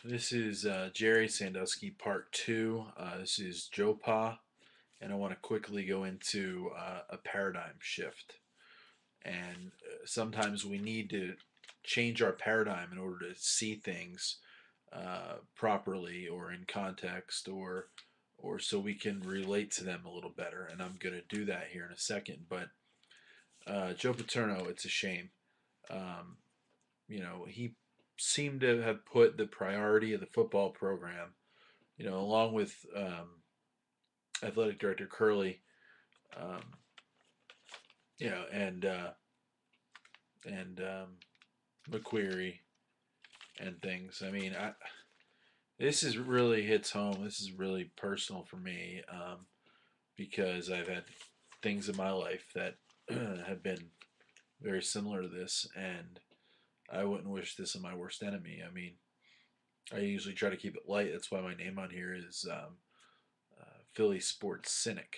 This is Jerry Sandusky part two. This is JoePa, and I want to quickly go into a paradigm shift. And sometimes we need to change our paradigm in order to see things properly or in context or so we can relate to them a little better. And I'm going to do that here in a second. But Joe Paterno, it's a shame. Um, he seemed to have put the priority of the football program, along with athletic director Curley, um, you know, and McQueary and things. I mean, this is really hits home. This is really personal for me because I've had things in my life that have been very similar to this, and I wouldn't wish this on my worst enemy. I mean, I usually try to keep it light. That's why my name on here is Philly Sports Cynic.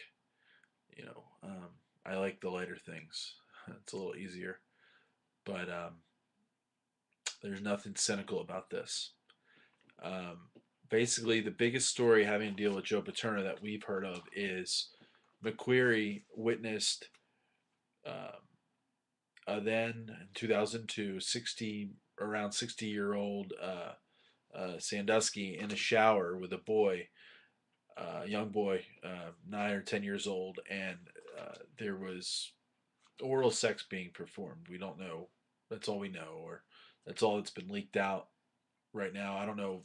I like the lighter things. It's a little easier, but there's nothing cynical about this. Um, Basically, the biggest story having to deal with Joe Paterno that we've heard of is McQueary witnessed then in 2002 around 60-year-old Sandusky in a shower with a boy, young boy, 9 or 10 years old, and there was oral sex being performed. We don't know. That's all we know, or that's all that's been leaked out right now. I don't know.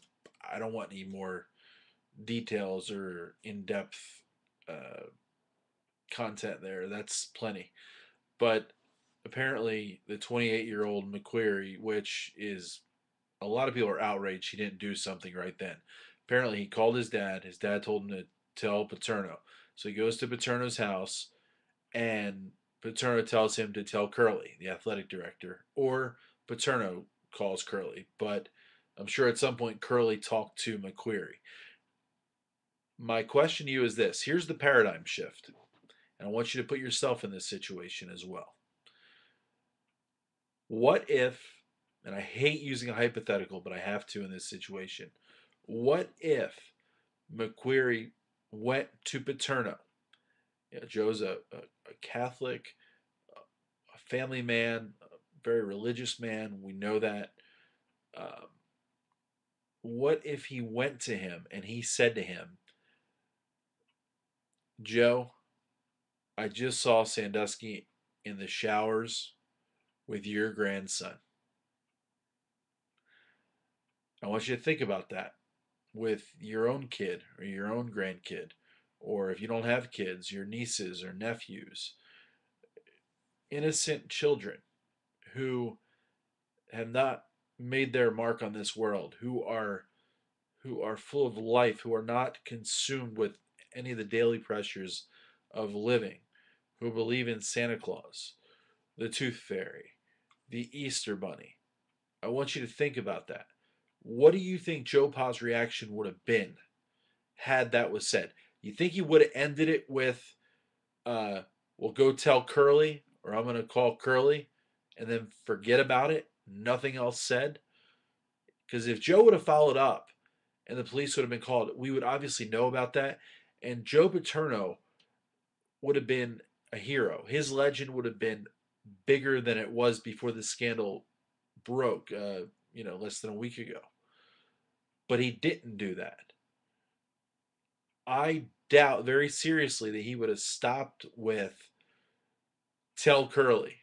I don't want any more details or in-depth uh, content there. That's plenty. But apparently, the 28-year-old McQueary, which is a lot of people are outraged he didn't do something right then. Apparently, he called his dad. His dad told him to tell Paterno. So he goes to Paterno's house, and Paterno tells him to tell Curley, the athletic director, or Paterno calls Curley. But I'm sure at some point Curley talked to McQueary. My question to you is this: here's the paradigm shift, and I want you to put yourself in this situation as well. What if, and I hate using a hypothetical, but I have to in this situation, what if McQueary went to Paterno? Joe's a Catholic, a family man, a very religious man. We know that. Um, what if he went to him and he said to him, Joe, I just saw Sandusky in the showers with your grandson. I want you to think about that with your own kid or your own grandkid, or if you don't have kids, your nieces or nephews, innocent children who have not made their mark on this world, who are full of life, who are not consumed with any of the daily pressures of living, who believe in Santa Claus, the Tooth Fairy, the Easter Bunny. I want you to think about that. What do you think Joe Pa's reaction would have been had that was said? You think he would have ended it with, uh, "Well, go tell Curly," or "I'm going to call Curly," and then forget about it? Nothing else said? Because if Joe would have followed up and the police would have been called, we would obviously know about that. And Joe Paterno would have been a hero. His legend would have been bigger than it was before the scandal broke, less than a week ago. But he didn't do that. I doubt very seriously that he would have stopped with tell Curly,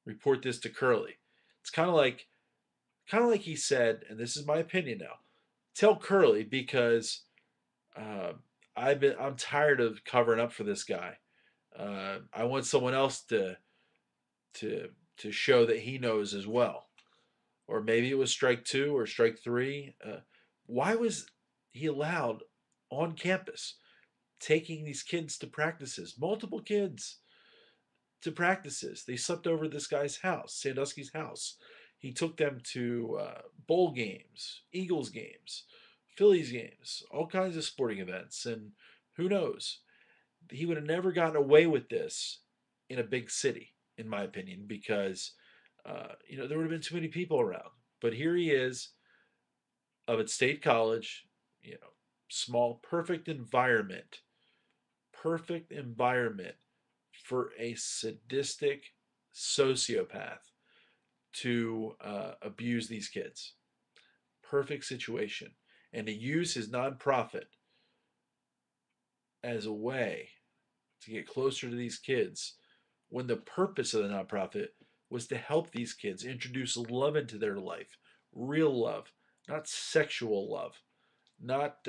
report this to Curly. It's kind of like he said, and this is my opinion now. Tell Curly because uh, I'm tired of covering up for this guy. I want someone else to to show that he knows as well. Or maybe it was strike two or strike three. Why was he allowed on campus taking these kids to practices? Multiple kids to practices. They slept over at this guy's house, Sandusky's house. He took them to bowl games, Eagles games, Phillies games, all kinds of sporting events. And who knows? He would have never gotten away with this in a big city, in my opinion, because there would have been too many people around. But here he is, of its state college, you know, small, perfect environment for a sadistic sociopath to abuse these kids. Perfect situation. And to use his nonprofit as a way to get closer to these kids when the purpose of the nonprofit was to help these kids introduce love into their life, real love, not sexual love, not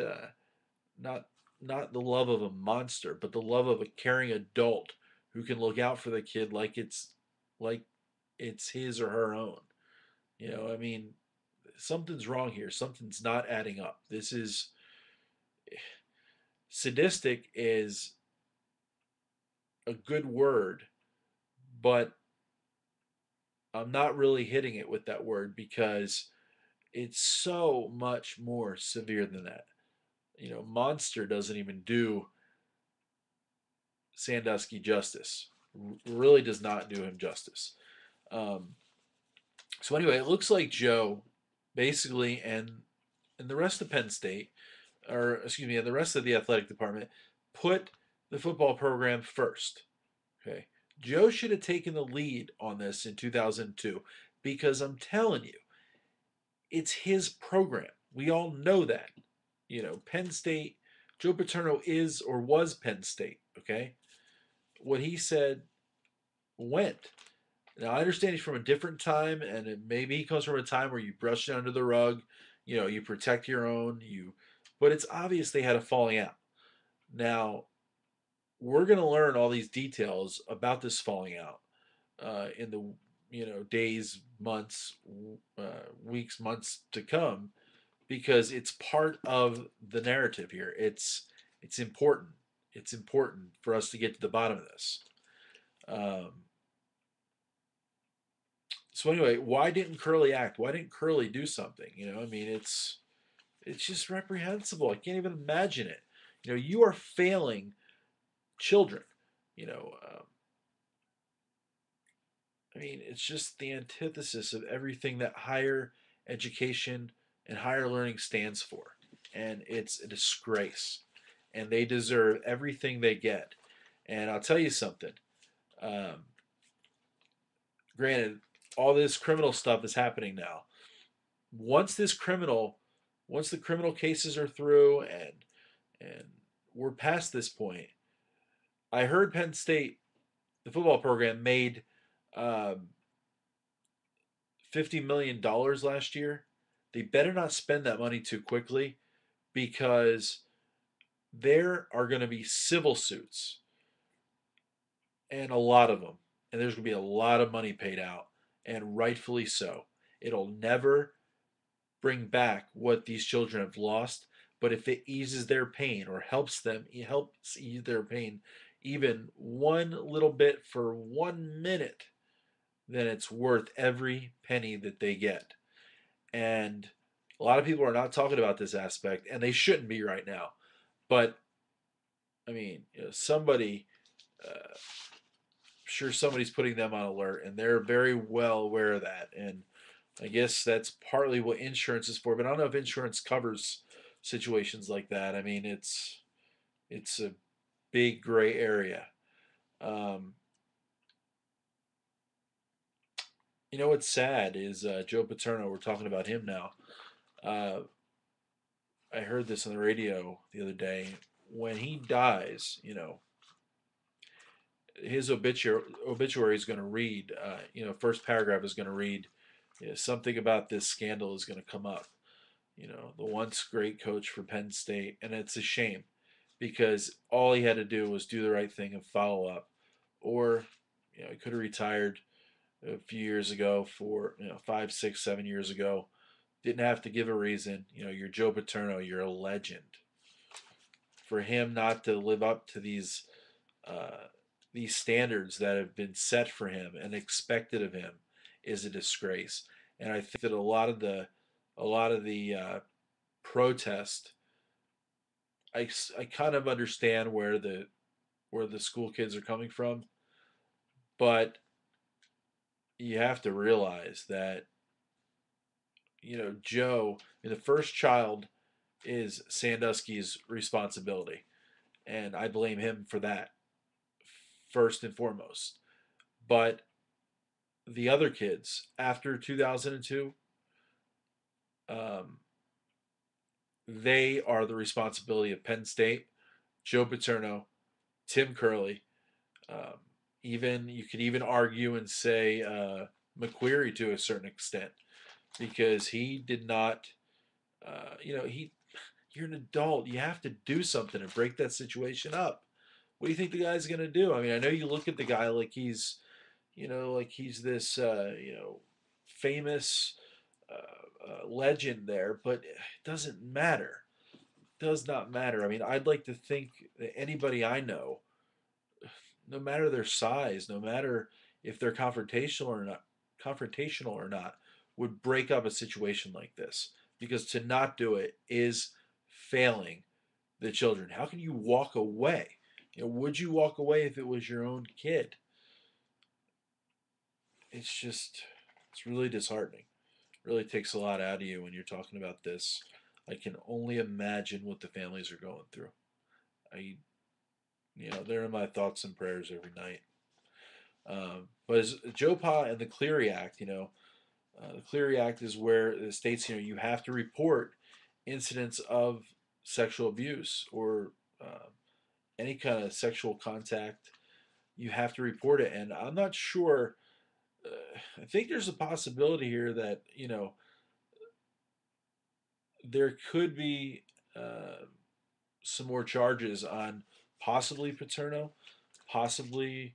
not not the love of a monster, but the love of a caring adult who can look out for the kid like it's his or her own. I mean, something's wrong here. Something's not adding up. This is sadistic is a good word, but I'm not really hitting it with that word because it's so much more severe than that. Monster doesn't even do Sandusky justice. Really does not do him justice. Um, so anyway, it looks like Joe, basically, and the rest of Penn State, or excuse me, and the rest of the athletic department, put the football program first. Okay, Joe should have taken the lead on this in 2002 because I'm telling you, it's his program. We all know that. Penn State, Joe Paterno is or was Penn State. Okay, what he said went. Now I understand he's from a different time, and maybe he comes from a time where you brush it under the rug, you protect your own, but it's obvious they had a falling out. Now we're going to learn all these details about this falling out in the days, months, weeks, months to come, because it's part of the narrative here. It's important. It's important for us to get to the bottom of this. Um, so anyway, why didn't Curly act? Why didn't Curly do something? I mean, it's just reprehensible. I can't even imagine it. You are failing children. You know, um, I mean, it's just the antithesis of everything that higher education and higher learning stands for. And it's a disgrace. And they deserve everything they get. And I'll tell you something. Um, Granted, all this criminal stuff is happening now. Once this criminal, once the criminal cases are through and we're past this point, I heard Penn State, the football program, made um, $50 million last year. They better not spend that money too quickly because there are going to be civil suits and a lot of them. And there's going to be a lot of money paid out, and rightfully so. It'll never bring back what these children have lost, but if it eases their pain or it helps ease their pain even one little bit for 1 minute, then it's worth every penny that they get. And a lot of people are not talking about this aspect, and they shouldn't be right now. But I mean, somebody, sure, somebody's putting them on alert, and they're very well aware of that. And I guess that's partly what insurance is for. But I don't know if insurance covers situations like that. I mean, it's a big gray area. Um, what's sad is Joe Paterno. We're talking about him now. Uh, I heard this on the radio the other day. When he dies, his obituary is going to read, first paragraph is going to read, something about this scandal is going to come up. The once great coach for Penn State, and it's a shame because all he had to do was do the right thing and follow up, or he could have retired a few years ago for 5, 6, 7 years ago. Didn't have to give a reason. You're Joe Paterno. You're a legend. For him not to live up to these standards that have been set for him and expected of him is a disgrace. And I think that a lot of the protest, I kind of understand where the school kids are coming from, but you have to realize that Joe, the first child is Sandusky's responsibility, and I blame him for that first and foremost. But the other kids after 2002, um, they are the responsibility of Penn State, Joe Paterno, Tim Curley. Um, even you could even argue and say McQueary to a certain extent because he did not. You're an adult. You have to do something to break that situation up. What do you think the guy's gonna do? I mean, I know you look at the guy like he's this, famous legend there, but it doesn't matter. It does not matter. I mean, I'd like to think that anybody I know, no matter their size, no matter if they're confrontational or not, would break up a situation like this. Because to not do it is failing the children. How can you walk away? Would you walk away if it was your own kid? It's really disheartening. It really takes a lot out of you when you're talking about this. I can only imagine what the families are going through. I, they're in my thoughts and prayers every night. But as JoePa and the Cleary Act, the Cleary Act is where it states, you have to report incidents of sexual abuse or any kind of sexual contact. You have to report it, and I'm not sure. I think there's a possibility here that there could be uh, some more charges on possibly Paterno, possibly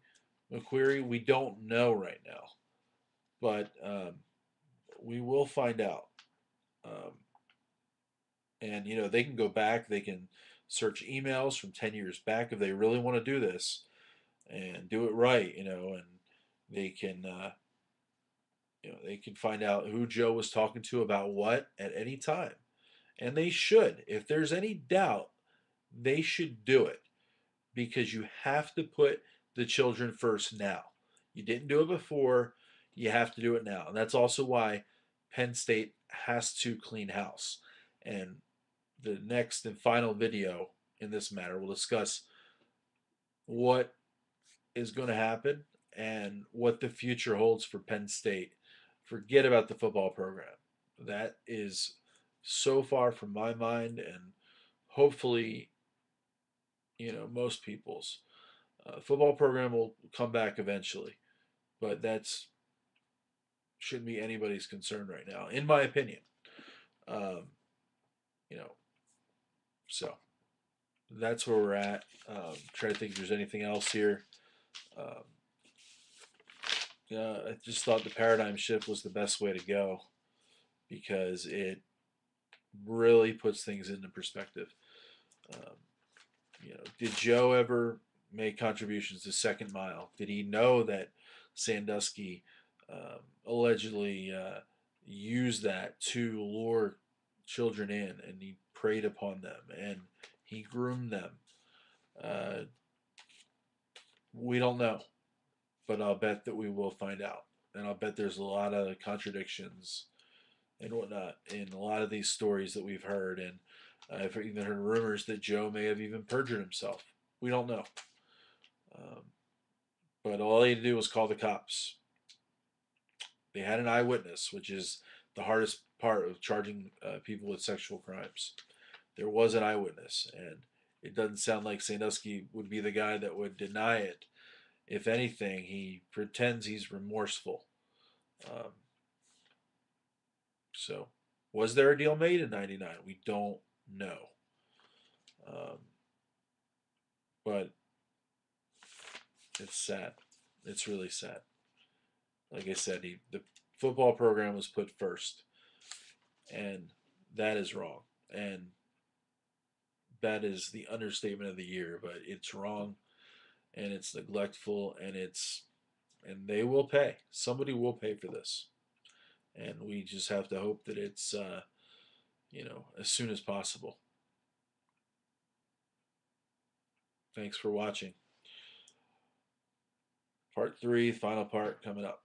McQueary. We don't know right now, but we will find out. Um, and they can go back. They can search emails from 10 years back if they really want to do this and do it right. And they can. They can find out who Joe was talking to about what at any time. And they should. If there's any doubt, they should do it because you have to put the children first now. You didn't do it before, you have to do it now. And that's also why Penn State has to clean house. And the next and final video in this matter will discuss what is going to happen and what the future holds for Penn State. Forget about the football program. That is so far from my mind, and hopefully, most people's. Football program will come back eventually, but that's shouldn't be anybody's concern right now, in my opinion. Um, you know, so that's where we're at. Try to think if there's anything else here. Um, I just thought the paradigm shift was the best way to go because it really puts things into perspective. Um, did Joe ever make contributions to Second Mile? Did he know that Sandusky allegedly used that to lure children in, and he preyed upon them and he groomed them? Uh, we don't know, but I'll bet that we will find out, and I'll bet there's a lot of contradictions and whatnot in a lot of these stories that we've heard, and I've even heard rumors that Joe may have even perjured himself. We don't know. Um, but all he had to do was call the cops. They had an eyewitness, which is the hardest part of charging people with sexual crimes. There was an eyewitness, and it doesn't sound like Sandusky would be the guy that would deny it. If anything, he pretends he's remorseful. Um, so, was there a deal made in '99? We don't know. Um, but it's sad. It's really sad. Like I said, the football program was put first, and that is wrong. And that is the understatement of the year. But it's wrong, and it's neglectful, and they will pay. Somebody will pay for this, and we just have to hope that it's as soon as possible. Thanks for watching. Part 3, final part coming up.